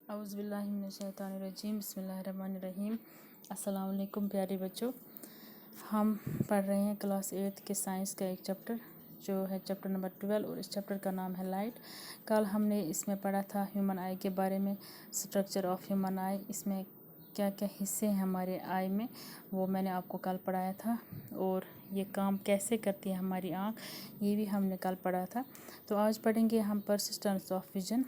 औज़ु बिल्लाहि मिनश्शैतानिर्रजीम बिस्मिल्लाहिर्रहमानिर्रहीम। अस्सलाम वालेकुम प्यारे बच्चों, हम पढ़ रहे हैं क्लास 8 के साइंस का एक चैप्टर जो है चैप्टर नंबर 12 और इस चैप्टर का नाम है लाइट। कल हमने इसमें पढ़ा था ह्यूमन आई के बारे में, स्ट्रक्चर ऑफ ह्यूमन आई, इसमें क्या क्या हिस्से हैं हमारे आई में, वो मैंने आपको कल पढ़ाया था। और ये काम कैसे करती है हमारी आँख, ये भी हमने कल पढ़ा था। तो आज पढ़ेंगे हम परसिस्टेंस ऑफ विजन।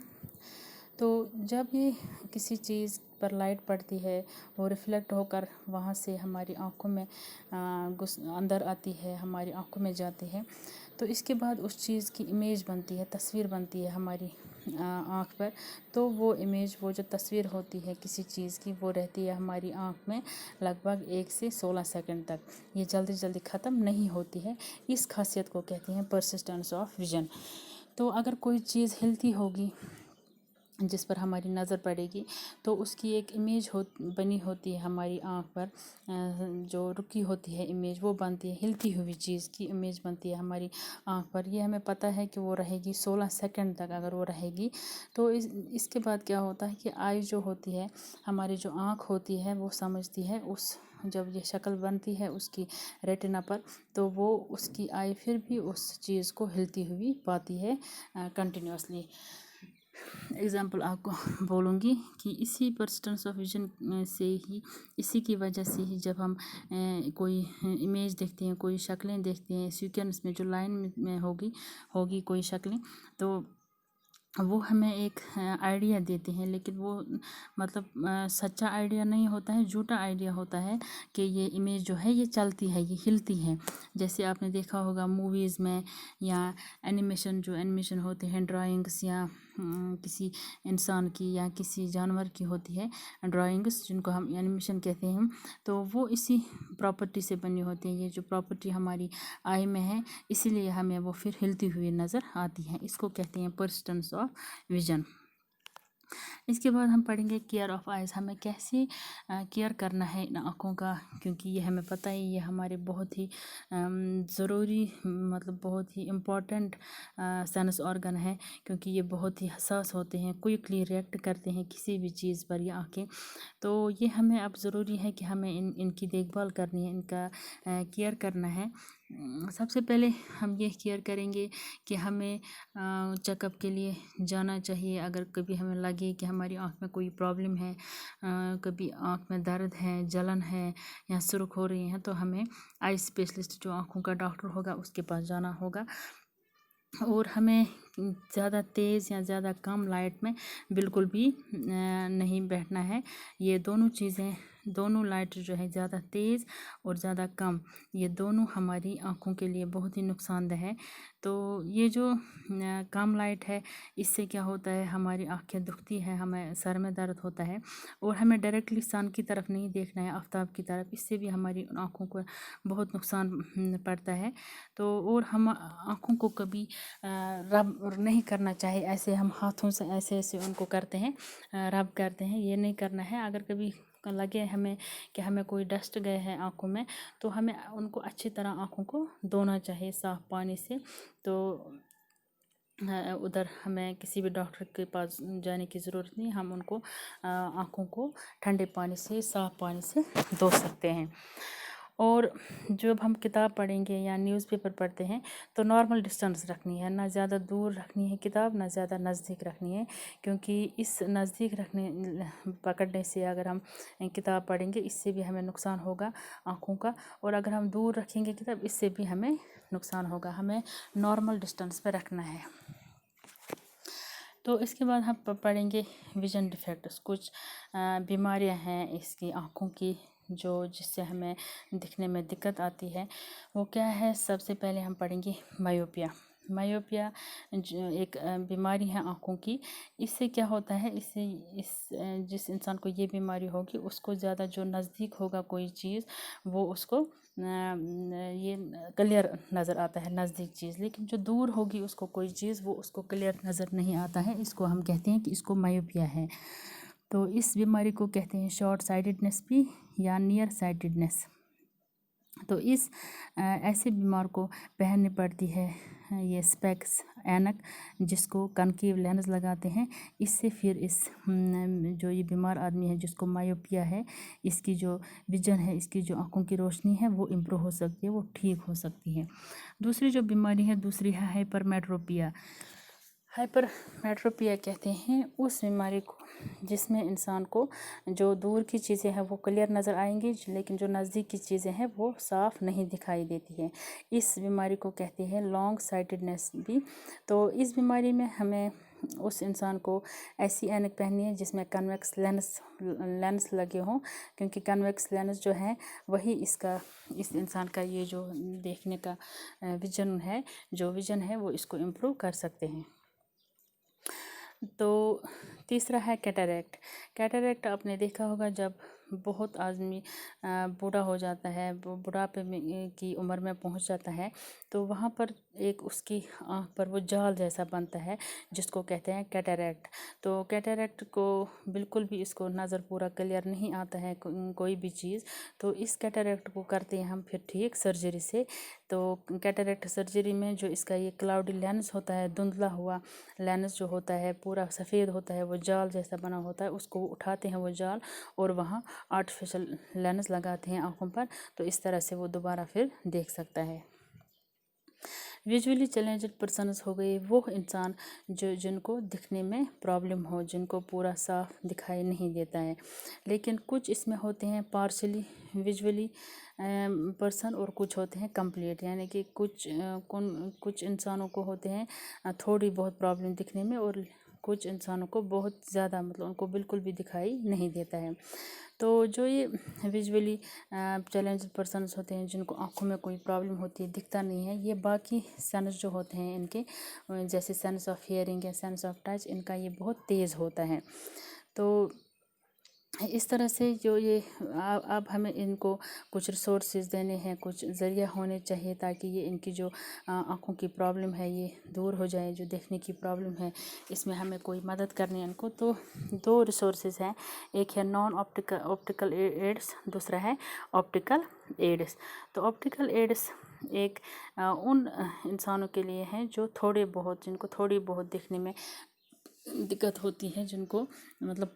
तो जब ये किसी चीज़ पर लाइट पड़ती है, वो रिफ़्लेक्ट होकर वहाँ से हमारी आँखों में अंदर आती है, हमारी आँखों में जाती है। तो इसके बाद उस चीज़ की इमेज बनती है, तस्वीर बनती है हमारी आँख पर। तो वो इमेज, वो जो तस्वीर होती है किसी चीज़ की, वो रहती है हमारी आँख में लगभग 1 से 16 सेकंड तक। ये जल्दी जल्दी ख़त्म नहीं होती है। इस खासियत को कहते हैं परसिस्टेंस ऑफ विजन। तो अगर कोई चीज़ हिलती होगी जिस पर हमारी नज़र पड़ेगी, तो उसकी एक इमेज बनी होती है हमारी आँख पर, जो रुकी होती है इमेज वो बनती है, हिलती हुई चीज़ की इमेज बनती है हमारी आँख पर। ये हमें पता है कि वो रहेगी 16 सेकंड तक। अगर वो रहेगी तो इसके बाद क्या होता है कि आई जो होती है, हमारी जो आँख होती है, वो समझती है उस जब ये शक्ल बनती है उसकी रेटिना पर, तो वो उसकी आई फिर भी उस चीज़ को हिलती हुई पाती है कंटिन्यूसली। एग्ज़ाम्पल आपको बोलूँगी कि इसी परसिस्टेंस ऑफ विजन से ही, इसी की वजह से ही जब हम कोई इमेज देखते हैं, कोई शक्लें देखते हैं सीक्वेंस में, जो लाइन में होगी कोई शक्लें, तो वो हमें एक आइडिया देते हैं। लेकिन वो मतलब सच्चा आइडिया नहीं होता है, झूठा आइडिया होता है कि ये इमेज जो है ये चलती है, ये हिलती है। जैसे आपने देखा होगा मूवीज़ में या एनिमेशन होते हैं, ड्राइंग्स या किसी इंसान की या किसी जानवर की होती है ड्राइंग्स, जिनको हम एनिमेशन कहते हैं। तो वो इसी प्रॉपर्टी से बनी होती है। ये जो प्रॉपर्टी हमारी आई में है, इसीलिए हमें वो फिर हिलती हुई नज़र आती है। इसको कहते हैं परसिस्टेंस ऑफ विजन। इसके बाद हम पढ़ेंगे केयर ऑफ़ आइज़। हमें कैसे केयर करना है इन आँखों का, क्योंकि ये हमें पता है ये हमारे बहुत ही ज़रूरी, मतलब बहुत ही इम्पॉर्टेंट सेंस ऑर्गन है, क्योंकि ये बहुत ही हसास होते हैं, क्विकली रिएक्ट करते हैं किसी भी चीज़ पर ये आँखें। तो ये हमें अब ज़रूरी है कि हमें इनकी देखभाल करनी है, इनका केयर करना है। सबसे पहले हम ये केयर करेंगे कि हमें चेकअप के लिए जाना चाहिए। अगर कभी हमें लगे कि हमारी आँख में कोई प्रॉब्लम है, कभी आँख में दर्द है, जलन है या सुर्ख हो रही है, तो हमें आई स्पेशलिस्ट, जो आँखों का डॉक्टर होगा, उसके पास जाना होगा। और हमें ज़्यादा तेज़ या ज़्यादा कम लाइट में बिल्कुल भी नहीं बैठना है। ये दोनों चीज़ें, दोनों लाइट जो है, ज़्यादा तेज़ और ज़्यादा कम, ये दोनों हमारी आँखों के लिए बहुत ही नुकसानदेह है। तो ये जो कम लाइट है, इससे क्या होता है, हमारी आँखें दुखती है, हमें सर में दर्द होता है। और हमें डायरेक्टली सन की तरफ नहीं देखना है, आफ़ताब की तरफ, इससे भी हमारी आँखों को बहुत नुकसान पड़ता है। तो और हम आँखों को कभी रब नहीं करना चाहिए। ऐसे हम हाथों से ऐसे ऐसे उनको करते हैं, रब करते हैं, ये नहीं करना है। अगर कभी लगे हमें कि हमें कोई डस्ट गए हैं आँखों में, तो हमें उनको अच्छी तरह आँखों को धोना चाहिए साफ़ पानी से। तो उधर हमें किसी भी डॉक्टर के पास जाने की ज़रूरत नहीं, हम उनको आँखों को ठंडे पानी से, साफ़ पानी से धो सकते हैं। और जब हम किताब पढ़ेंगे या न्यूज़पेपर पढ़ते हैं, तो नॉर्मल डिस्टेंस रखनी है, ना ज़्यादा दूर रखनी है किताब, ना ज़्यादा नज़दीक रखनी है। क्योंकि इस नज़दीक पकड़ने से अगर हम किताब पढ़ेंगे, इससे भी हमें नुकसान होगा आँखों का। और अगर हम दूर रखेंगे किताब, इससे भी हमें नुकसान होगा। हमें नॉर्मल डिस्टेंस पे रखना है। तो इसके बाद हम पढ़ेंगे विजन डिफेक्ट्स। कुछ बीमारियां हैं इसकी आँखों की, जिससे हमें दिखने में दिक्कत आती है। वो क्या है? सबसे पहले हम पढ़ेंगे मायोपिया। मायोपिया एक बीमारी है आँखों की। इससे क्या होता है, जिस इंसान को ये बीमारी होगी, उसको ज़्यादा जो नज़दीक होगा कोई चीज़, वो उसको ये क्लियर नज़र आता है, नज़दीक चीज़। लेकिन जो दूर होगी उसको कोई चीज़, वो उसको क्लियर नज़र नहीं आता है। इसको हम कहते हैं कि इसको मायोपिया है। तो इस बीमारी को कहते हैं शॉर्ट साइटेडनेस भी या नियर साइटेडनेस। तो इस ऐसे बीमार को पहननी पड़ती है ये स्पेक्स, ऐनक, जिसको कनकेव लेंस लगाते हैं। इससे फिर इस जो ये बीमार आदमी है जिसको मायोपिया है, इसकी जो विजन है, इसकी जो आँखों की रोशनी है वो इम्प्रूव हो सकती है, वो ठीक हो सकती है। दूसरी जो बीमारी है, दूसरी है हाइपरमेट्रोपिया। हाइपरमेट्रोपिया कहते हैं उस बीमारी को जिसमें इंसान को जो दूर की चीज़ें हैं वो क्लियर नज़र आएंगी, लेकिन जो नज़दीक की चीज़ें हैं वो साफ़ नहीं दिखाई देती है। इस बीमारी को कहते हैं लॉन्ग साइटेडनेस भी। तो इस बीमारी में हमें उस इंसान को ऐसी ऐनक पहननी है जिसमें कन्वेक्स लेंस लगे हों, क्योंकि कन्वेक्स लेंस जो है वही इस इंसान का ये जो देखने का विजन है वो इसको इम्प्रूव कर सकते हैं। तो तीसरा है कैटरेक्ट। कैटरेक्ट आपने देखा होगा जब बहुत आदमी बूढ़ा हो जाता है, बुढ़ापे में की उम्र में पहुंच जाता है, तो वहाँ पर एक उसकी आँख पर वो जाल जैसा बनता है जिसको कहते हैं कैटरेक्ट। तो कैटरेक्ट को बिल्कुल भी इसको नज़र पूरा क्लियर नहीं आता है कोई भी चीज़, तो इस कैटरेक्ट को करते हैं हम फिर ठीक सर्जरी से। तो कैटरेक्ट सर्जरी में जो इसका ये क्लाउडी लेंस होता है, धुंधला हुआ लेंस जो होता है, पूरा सफ़ेद होता है, वो जाल जैसा बना होता है, उसको उठाते हैं वो जाल और वहाँ आर्टिफिशियल लेंस लगाते हैं आँखों पर, तो इस तरह से वो दोबारा फिर देख सकता है। विजुअली चैलेंज्ड पर्सनस हो गए वो इंसान जिनको दिखने में प्रॉब्लम हो, जिनको पूरा साफ दिखाई नहीं देता है। लेकिन कुछ इसमें होते हैं पार्शली विजुअली पर्सन और कुछ होते हैं कंप्लीट, यानी कि कुछ इंसानों को होते हैं थोड़ी बहुत प्रॉब्लम दिखने में, और कुछ इंसानों को बहुत ज़्यादा, मतलब उनको बिल्कुल भी दिखाई नहीं देता है। तो जो ये विजुअली चैलेंज्ड पर्सनस होते हैं जिनको आँखों में कोई प्रॉब्लम होती है, दिखता नहीं है, ये बाकी सेंस जो होते हैं इनके, जैसे सेंस ऑफ हियरिंग या सेंस ऑफ टच, इनका ये बहुत तेज़ होता है। तो इस तरह से जो ये अब हमें इनको कुछ रिसोर्सेज देने हैं, कुछ ज़रिया होने चाहिए ताकि ये इनकी जो आँखों की प्रॉब्लम है ये दूर हो जाए, जो देखने की प्रॉब्लम है इसमें हमें कोई मदद करनी है इनको। तो दो रिसोर्सेज हैं, एक है नॉन ऑप्टिकल एड्स, दूसरा है ऑप्टिकल एड्स। तो ऑप्टिकल एड्स एक उन इंसानों के लिए हैं जो जिनको थोड़ी बहुत दिखने में दिक्कत होती है, जिनको मतलब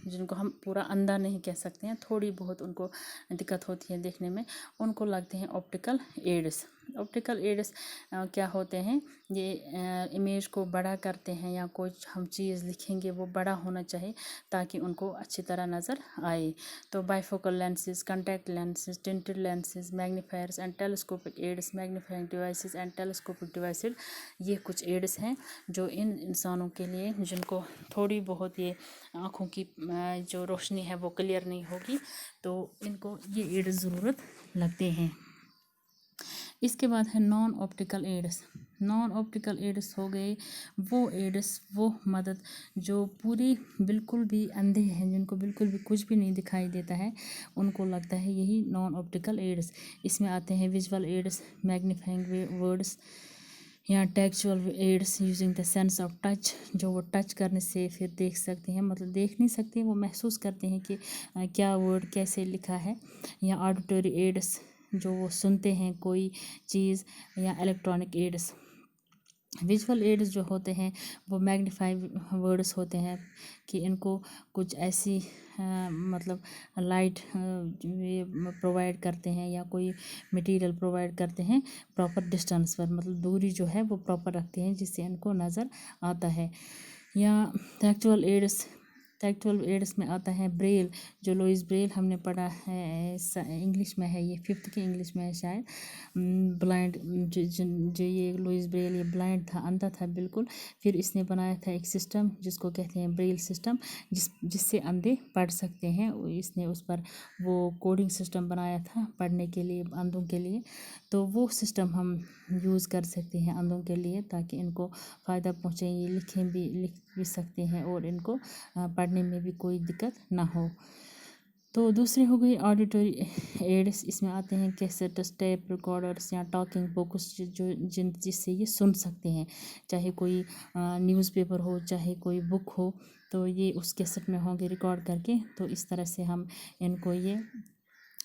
जिनको हम पूरा अंधा नहीं कह सकते हैं, थोड़ी बहुत उनको दिक्कत होती है देखने में, उनको लगते हैं ऑप्टिकल एड्स। ऑप्टिकल एड्स क्या होते हैं, ये इमेज को बड़ा करते हैं, या कोई हम चीज़ लिखेंगे वो बड़ा होना चाहिए ताकि उनको अच्छी तरह नज़र आए। तो bifocal lenses, contact lenses, tinted lenses, magnifiers and telescopic aids, magnifying devices and telescopic devices, ये कुछ एड्स हैं जो इन इंसानों के लिए जिनको थोड़ी बहुत ये आँखों की जो रोशनी है वो क्लियर नहीं होगी, तो इनको ये एड्स ज़रूरत लगते हैं। इसके बाद है non optical aids. Non optical aids हो गए वो मदद जो पूरी बिल्कुल भी अंधे हैं, जिनको बिल्कुल भी कुछ भी नहीं दिखाई देता है, उनको लगता है यही नॉन ऑप्टिकल एड्स। इसमें आते हैं विजुअल एड्स, मैग्नीफाइंग वर्ड्स, या tactual aids using the sense of touch, जो वो टच करने से फिर देख सकते हैं, मतलब देख नहीं सकते, वो महसूस करते हैं कि क्या वर्ड कैसे लिखा है। या ऑडिटरी एड्स, जो वो सुनते हैं कोई चीज़। या इलेक्ट्रॉनिक एड्स। विजुअल एड्स जो होते हैं वो मैग्नीफाइड वर्ड्स होते हैं कि इनको कुछ ऐसी मतलब लाइट ये प्रोवाइड करते हैं या कोई मटेरियल प्रोवाइड करते हैं प्रॉपर डिस्टेंस पर, मतलब दूरी जो है वो प्रॉपर रखते हैं जिससे इनको नज़र आता है। या टेक्चुअल एड्स में आता है ब्रेल, जो लुइस ब्रेल हमने पढ़ा है, इंग्लिश में है, ये 5th की इंग्लिश में है शायद। ब्लाइंड जो ये लुइस ब्रेल ये ब्लाइंड था, अंधा था बिल्कुल, फिर इसने बनाया था एक सिस्टम जिसको कहते हैं ब्रेल सिस्टम, जिससे अंधे पढ़ सकते हैं। इसने उस पर वो कोडिंग सिस्टम बनाया था पढ़ने के लिए, अंधों के लिए। तो वो सिस्टम हम यूज़ कर सकते हैं अंधों के लिए ताकि इनको फ़ायदा पहुँचे, ये लिख भी सकते हैं और इनको पढ़ने में भी कोई दिक्कत ना हो। तो दूसरी हो गई ऑडिटरी एड्स। इसमें आते हैं कैसेट्स, टेप रिकॉर्डर्स या टॉकिंग बुक्स, जिससे ये सुन सकते हैं, चाहे कोई न्यूज़पेपर हो, चाहे कोई बुक हो, तो ये उस कैसेट में होंगे रिकॉर्ड करके। तो इस तरह से हम इनको ये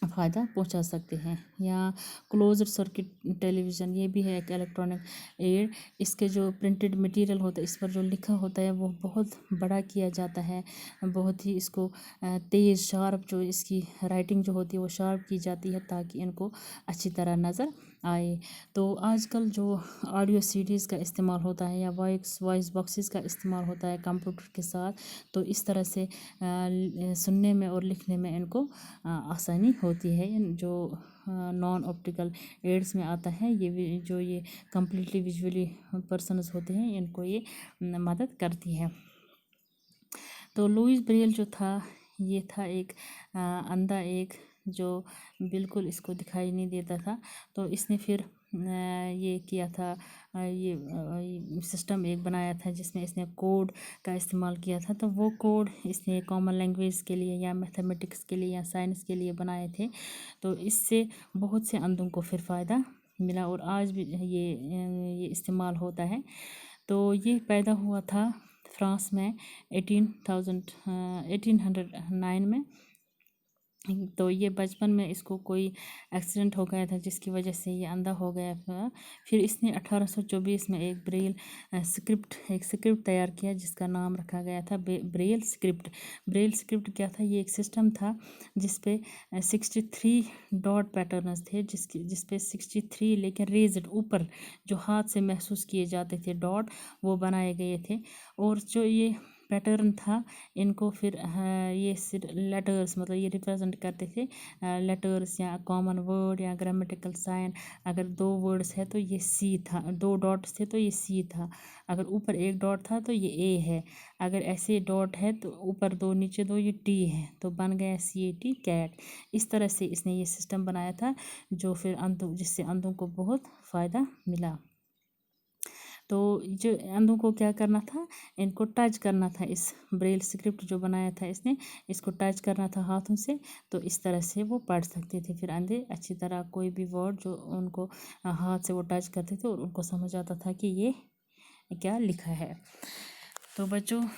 फ़ायदा पहुंचा सकते हैं। या क्लोज्ड सर्किट टेलीविज़न, ये भी है एक इलेक्ट्रॉनिक एड। इसके जो प्रिंटेड मटेरियल होता है, इस पर जो लिखा होता है वो बहुत बड़ा किया जाता है, बहुत ही इसको तेज़ शार्प, जो इसकी राइटिंग जो होती है वो शार्प की जाती है ताकि इनको अच्छी तरह नज़र आए। तो आजकल जो ऑडियो सीडीज़ का इस्तेमाल होता है या वॉइस बॉक्सेस का इस्तेमाल होता है कंप्यूटर के साथ, तो इस तरह से सुनने में और लिखने में इनको आसानी होती है। जो नॉन ऑप्टिकल एड्स में आता है, ये जो ये कम्प्लीटली विजुअली पर्सनस होते हैं, इनको ये मदद करती है। तो लुईस ब्रेल जो था, ये था एक अंधा, एक जो बिल्कुल इसको दिखाई नहीं देता था। तो इसने फिर ये किया था, ये सिस्टम एक बनाया था जिसमें इसने कोड का इस्तेमाल किया था। तो वो कोड इसने कॉमन लैंग्वेज के लिए या मैथमेटिक्स के लिए या साइंस के लिए बनाए थे। तो इससे बहुत से अंधों को फिर फ़ायदा मिला और आज भी ये इस्तेमाल होता है। तो ये पैदा हुआ था फ्रांस में 1809 में। तो ये बचपन में इसको कोई एक्सीडेंट हो गया था जिसकी वजह से ये अंधा हो गया था। फिर इसने 1824 में एक एक स्क्रिप्ट तैयार किया जिसका नाम रखा गया था ब्रेल स्क्रिप्ट। ब्रेल स्क्रिप्ट क्या था? ये एक सिस्टम था जिसपे 63 डॉट पैटर्न्स थे, जिसपे 63 लेकिन रेज्ड ऊपर जो हाथ से महसूस किए जाते थे डॉट, वो बनाए गए थे। और जो ये पैटर्न था, इनको फिर ये लेटर्स, मतलब ये रिप्रेजेंट करते थे लेटर्स या कॉमन वर्ड या ग्रामेटिकल साइन। अगर 2 वर्ड्स है तो ये सी था, 2 डॉट्स थे तो ये सी था, अगर ऊपर एक डॉट था तो ये ए है, अगर ऐसे डॉट है तो ऊपर 2 नीचे 2 ये टी है, तो बन गया CAT कैट। इस तरह से इसने ये सिस्टम बनाया था जो फिर जिससे अंधों को बहुत फ़ायदा मिला। तो जो अंधों को क्या करना था, इनको टच करना था। इस ब्रेल स्क्रिप्ट जो बनाया था इसने, इसको टच करना था हाथों से, तो इस तरह से वो पढ़ सकते थे फिर अंधे अच्छी तरह। कोई भी वर्ड जो उनको हाथ से वो टच करते थे और उनको समझ आता था कि ये क्या लिखा है। तो बच्चों,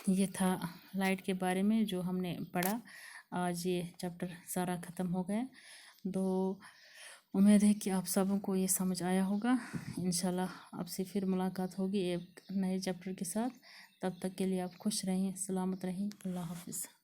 ये था लाइट के बारे में जो हमने पढ़ा। आज ये चैप्टर सारा ख़त्म हो गया। तो उम्मीद है कि आप सबों को ये समझ आया होगा। इंशाल्लाह आपसे फिर मुलाकात होगी एक नए चैप्टर के साथ। तब तक के लिए आप खुश रहें, सलामत रहें। अल्लाह हाफ़िज़।